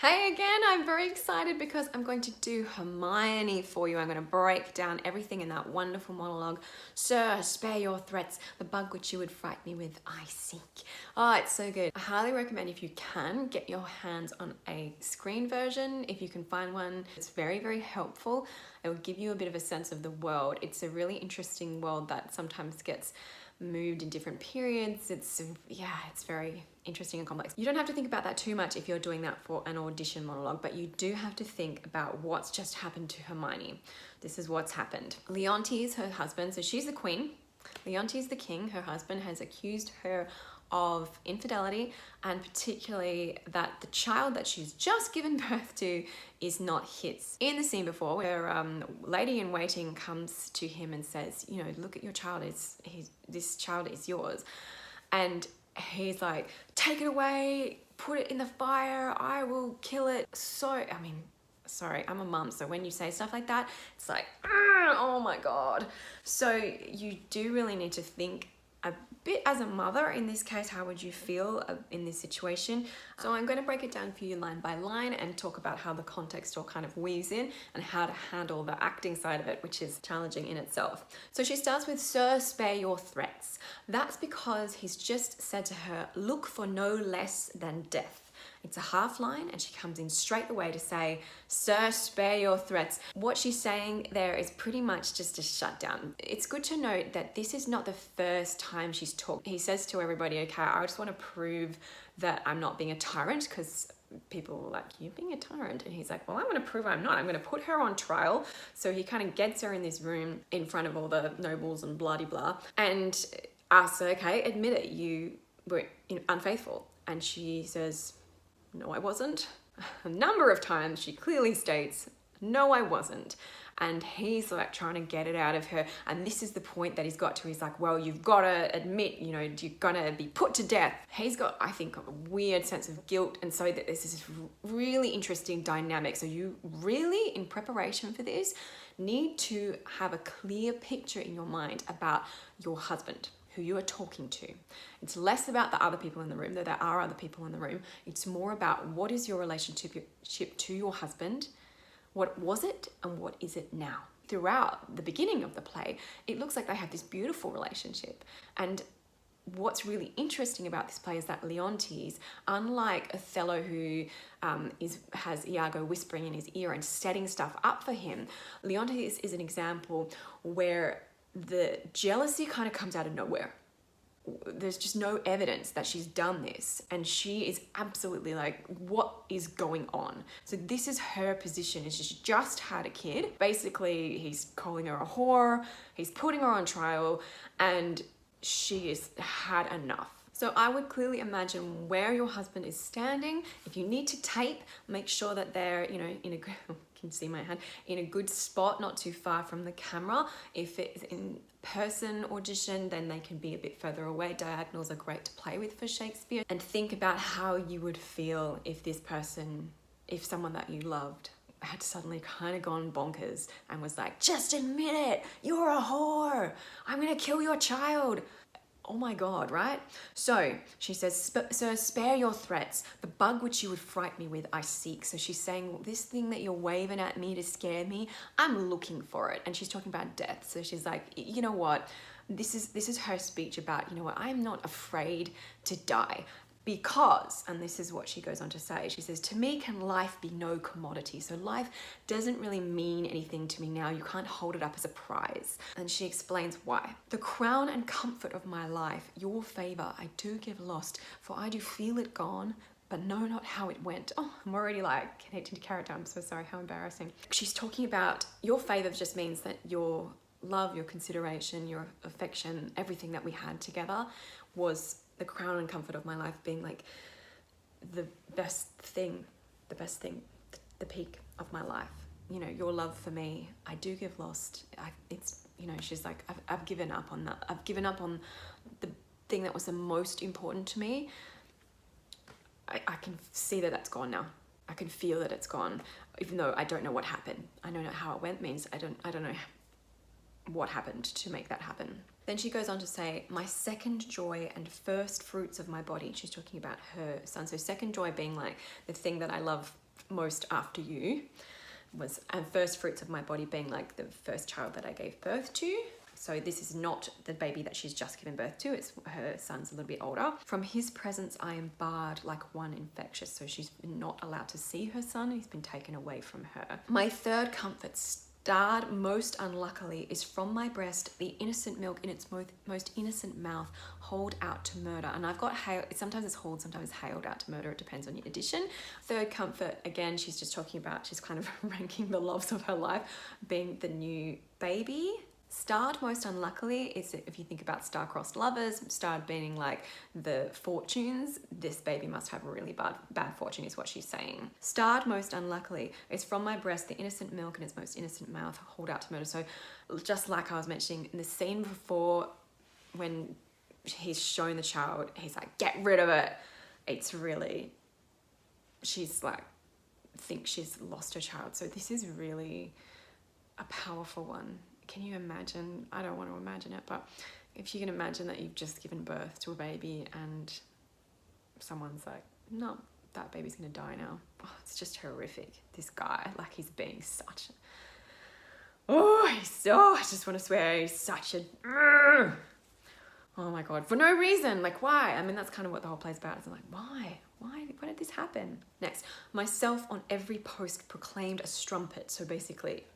Hey again, I'm very excited because I'm going to do Hermione for you. I'm going to break down everything in that wonderful monologue. Sir, spare your threats, the bug which you would fright me with, I seek. Oh, it's so good. I highly recommend, if you can, get your hands on a screen version. If you can find one, it's very, very helpful. It will give you a bit of a sense of the world. It's a really interesting world that sometimes gets moved in different periods. It's very interesting and complex. You don't have to think about that too much if you're doing that for an audition monologue, but you do have to think about what's just happened to Hermione. This is what's happened. Leontes, her husband, so she's the queen. Leontes, the king, her husband, has accused her of infidelity, and particularly that the child that she's just given birth to is not his. In the scene before, where lady in waiting comes to him and says, you know, look at your child, this child is yours. And he's like, take it away, put it in the fire, I will kill it. Sorry, I'm a mum, so when you say stuff like that, it's like, oh my God. So you do really need to think a bit as a mother. In this case, how would you feel in this situation? So I'm going to break it down for you line by line and talk about how the context all kind of weaves in and how to handle the acting side of it, which is challenging in itself. So she starts with, Sir, spare your threats. That's because he's just said to her, look for no less than death. It's a half line and she comes in straight away to say, Sir, spare your threats. What she's saying there is pretty much just a shutdown. It's good to note that this is not the first time she's talked. He says to everybody, okay, I just want to prove that I'm not being a tyrant, because people are like, you're being a tyrant. And he's like, well, I'm going to prove I'm not. I'm going to put her on trial. So he kind of gets her in this room in front of all the nobles and blah-de-blah and asks her, okay, admit it, you were unfaithful. And she says, no, I wasn't. A number of times she clearly states, no, I wasn't. And he's like trying to get it out of her. And this is the point that he's got to. He's like, well, you've got to admit, you know, you're gonna be put to death. He's got, I think, a weird sense of guilt. And so that this is really interesting dynamic. So you really, in preparation for this, need to have a clear picture in your mind about your husband, who you are talking to. It's less about the other people in the room, though there are other people in the room. It's more about what is your relationship to your husband, what was it, and what is it now. Throughout the beginning of the play, it looks like they have this beautiful relationship. And what's really interesting about this play is that Leontes, unlike Othello, who has Iago whispering in his ear and setting stuff up for him, Leontes is an example where the jealousy kind of comes out of nowhere. There's just no evidence that she's done this, and she is absolutely like, what is going on? So this is her position, is she's just had a kid. Basically, he's calling her a whore, he's putting her on trial, and she has had enough. So I would clearly imagine where your husband is standing. If you need to tape, make sure that they're, you know, in a can see my hand, in a good spot, not too far from the camera. If it's in person audition, then they can be a bit further away. Diagonals are great to play with for Shakespeare. And think about how you would feel if this person, if someone that you loved had suddenly kind of gone bonkers and was like, just admit it, you're a whore, I'm gonna kill your child. Oh my God, right? So she says, Sir, spare your threats. The bug which you would fright me with, I seek. So she's saying, this thing that you're waving at me to scare me, I'm looking for it. And she's talking about death. So she's like, you know what? This is her speech about, you know what? I'm not afraid to die. Because, and this is what she goes on to say, she says, to me can life be no commodity. So life doesn't really mean anything to me now. You can't hold it up as a prize. And she explains why. The crown and comfort of my life, your favor I do give lost, for I do feel it gone, but know not how it went. Oh, I'm already like connecting to character. I'm so sorry, how embarrassing. She's talking about your favor just means that your love, your consideration, your affection, everything that we had together was the crown and comfort of my life, being like the best thing, the peak of my life. You know, your love for me, I do give lost. It's, you know, she's like, I've given up on that. I've given up on the thing that was the most important to me. I can see that that's gone now. I can feel that it's gone, even though I don't know what happened. I don't know how it went, means I don't know what happened to make that happen. Then she goes on to say, my second joy and first fruits of my body. She's talking about her son. So second joy being like the thing that I love most after you was, and first fruits of my body being like the first child that I gave birth to. So this is not the baby that she's just given birth to. It's her son's a little bit older. From his presence, I am barred like one infectious. So she's not allowed to see her son. He's been taken away from her. My third comfort, starred most unluckily, is from my breast, the innocent milk in its most innocent mouth, hold out to murder. And I've got hail, sometimes it's hauled, sometimes hailed out to murder. It depends on your edition. Third comfort, again, she's just talking about, she's kind of ranking the loves of her life, being the new baby. Starred most unluckily is if you think about star-crossed lovers, starred being like the fortunes, this baby must have a really bad fortune is what she's saying. Starred most unluckily is from my breast, the innocent milk in its most innocent mouth, hold out to murder. So just like I was mentioning in the scene before, when he's shown the child, he's like, get rid of it. It's really, she's like, thinks she's lost her child. So this is really a powerful one. Can you imagine? I don't want to imagine it, but if you can imagine that you've just given birth to a baby and someone's like, no, that baby's gonna die now. Oh, it's just horrific. This guy, like, he's being such a, I just want to swear, he's such a, oh my God, for no reason. Like, why? I mean, that's kind of what the whole play's about. It's like, why did this happen? Next, myself on every post proclaimed a strumpet. So basically,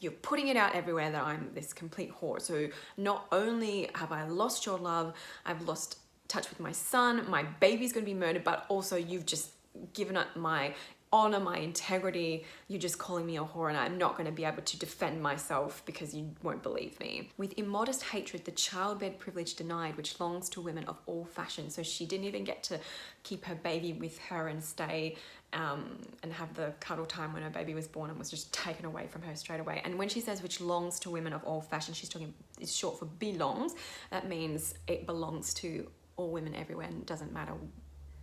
you're putting it out everywhere that I'm this complete whore. So not only have I lost your love, I've lost touch with my son, my baby's gonna be murdered, but also you've just given up my honor, my integrity. You're just calling me a whore and I'm not gonna be able to defend myself because you won't believe me. With immodest hatred, the childbed privilege denied, which longs to women of all fashions. So she didn't even get to keep her baby with her and stay and have the cuddle time when her baby was born, and was just taken away from her straight away. And when she says which longs to women of all fashion, she's talking, it's short for belongs. That means it belongs to all women everywhere and it doesn't matter,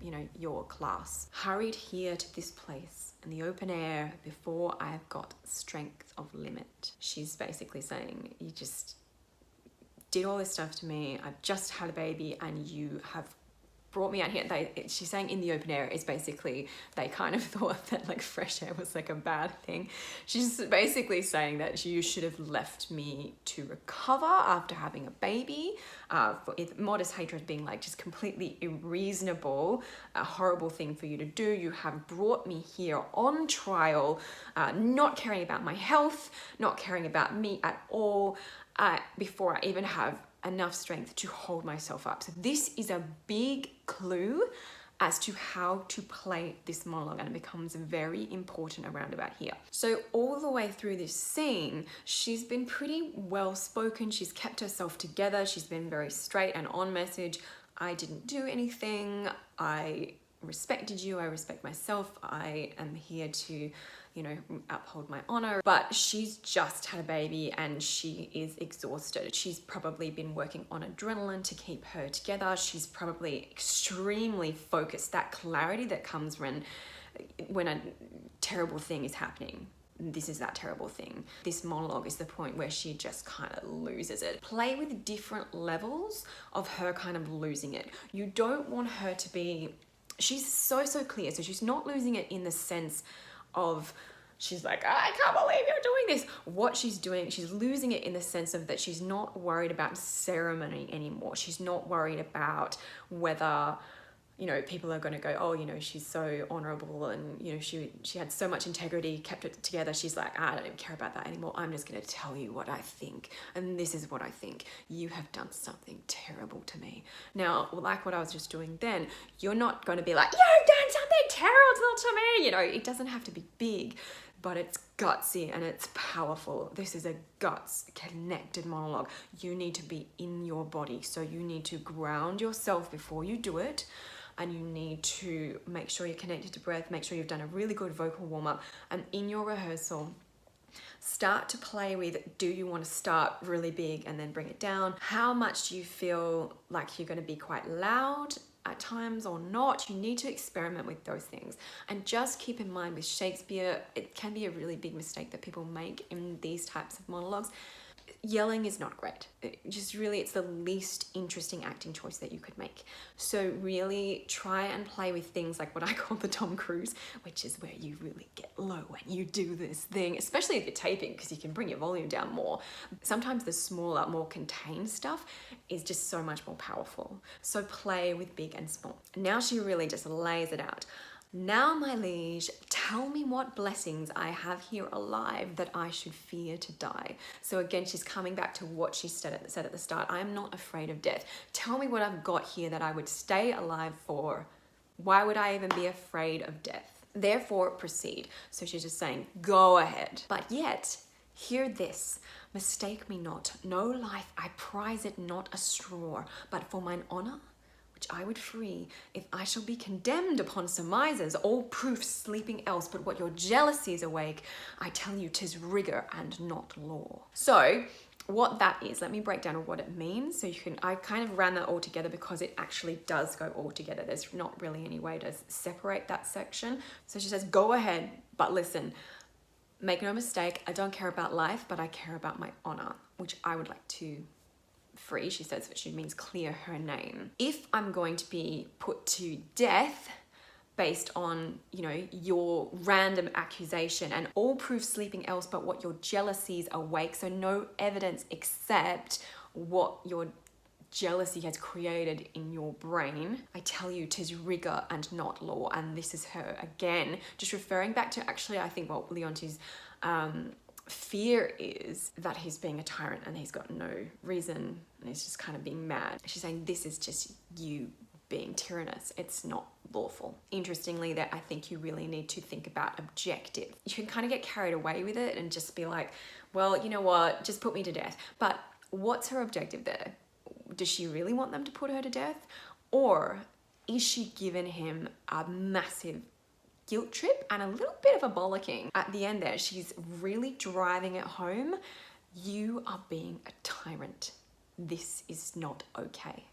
you know, your class. Hurried here to this place in the open air before I have got strength of limit. She's basically saying, you just did all this stuff to me. I've just had a baby and you have brought me out here. She's saying in the open air is basically, they kind of thought that like fresh air was like a bad thing. She's basically saying that you should have left me to recover after having a baby. For modest hatred being like just completely unreasonable, a horrible thing for you to do. You have brought me here on trial, not caring about my health, not caring about me at all, before I even have enough strength to hold myself up. So this is a big clue as to how to play this monologue, and it becomes very important around about here. So all the way through this scene, she's been pretty well spoken. She's kept herself together. She's been very straight and on message. I didn't do anything. I respected you. I respect myself. I am here to, you know, uphold my honor. But she's just had a baby and she is exhausted. She's probably been working on adrenaline to keep her together. She's probably extremely focused. That clarity that comes when a terrible thing is happening. This is that terrible thing. This monologue is the point where she just kind of loses it. Play with different levels of her kind of losing it. You don't want her to be, she's so clear. So she's not losing it in the sense of, she's like, I can't believe you're doing this. What she's doing, she's losing it in the sense of that she's not worried about ceremony anymore. She's not worried about whether, you know, people are going to go, oh, you know, she's so honorable and, you know, she had so much integrity, kept it together. She's like, I don't even care about that anymore. I'm just going to tell you what I think. And this is what I think. You have done something terrible to me. Now, like what I was just doing then, you're not going to be like, you've done something terrible to me. You know, it doesn't have to be big, but it's gutsy and it's powerful. This is a guts connected monologue. You need to be in your body. So you need to ground yourself before you do it. And you need to make sure you're connected to breath, make sure you've done a really good vocal warm-up. And in your rehearsal, start to play with, do you want to start really big and then bring it down? How much do you feel like you're going to be quite loud at times or not? You need to experiment with those things. And just keep in mind with Shakespeare, it can be a really big mistake that people make in these types of monologues. Yelling is not great. It's the least interesting acting choice that you could make. So really try and play with things like what I call the Tom Cruise, which is where you really get low when you do this thing, especially if you're taping, because you can bring your volume down more. Sometimes the smaller, more contained stuff is just so much more powerful. So play with big and small. Now she really just lays it out. Now, my liege, tell me what blessings I have here alive that I should fear to die. So again, she's coming back to what she said at the start. I am not afraid of death. Tell me what I've got here that I would stay alive for. Why would I even be afraid of death? Therefore, proceed. So she's just saying, go ahead. But yet, hear this. Mistake me not. No life, I prize it not a straw, but for mine honour, I would free, if I shall be condemned upon surmises, all proof sleeping else, but what your jealousy is awake, I tell you 'tis rigor and not law. So what that is, let me break down what it means. So I kind of ran that all together because it actually does go all together. There's not really any way to separate that section. So she says, go ahead, but listen, make no mistake, I don't care about life, but I care about my honor, which I would like to free. She says that she means clear her name. If I'm going to be put to death based on, your random accusation and all proof sleeping else but what your jealousies awake, so no evidence except what your jealousy has created in your brain, I tell you 'tis rigor and not law. And this is her again, just referring back to actually, I think what Leontes fear is that he's being a tyrant and he's got no reason and he's just kind of being mad. She's saying this is just you being tyrannous. It's not lawful. Interestingly, that I think you really need to think about objective. You can kind of get carried away with it and just be like, well, you know what, just put me to death. But what's her objective there? Does she really want them to put her to death? Or is she giving him a massive guilt trip and a little bit of a bollocking? At the end there, she's really driving it home. You are being a tyrant. This is not okay.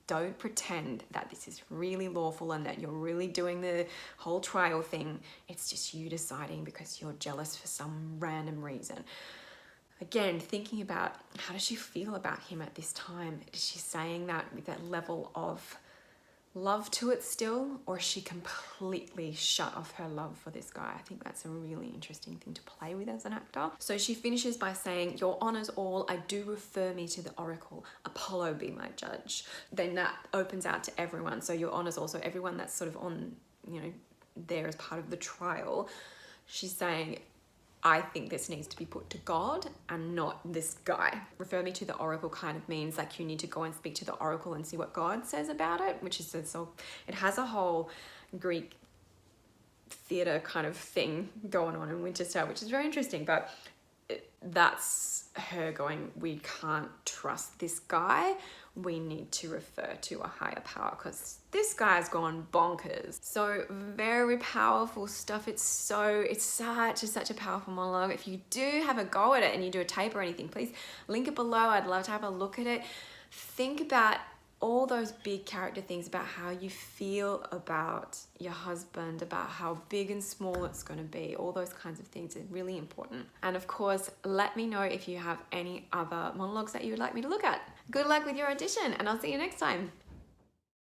Don't pretend that this is really lawful and that you're really doing the whole trial thing. It's just you deciding because you're jealous for some random reason. Again, thinking about how does she feel about him at this time? Is she saying that with that level of love to it still, or is she completely shut off her love for this guy? I think that's a really interesting thing to play with as an actor. So she finishes by saying, your honours all, I do refer me to the oracle, Apollo be my judge. Then that opens out to everyone. So your honours also, everyone that's sort of on, there as part of the trial. She's saying, I think this needs to be put to God and not this guy. Refer me to the oracle kind of means like you need to go and speak to the oracle and see what God says about it, which is so it has a whole Greek theatre kind of thing going on in Winchester, which is very interesting. But that's her going, we can't trust this guy. We need to refer to a higher power because this guy's gone bonkers. So very powerful stuff. It's such a powerful monologue. If you do have a go at it and you do a tape or anything, please link it below. I'd love to have a look at it. Think about all those big character things about how you feel about your husband, about how big and small it's going to be, all those kinds of things are really important. And of course, let me know if you have any other monologues that you would like me to look at. Good luck with your audition and I'll see you next time.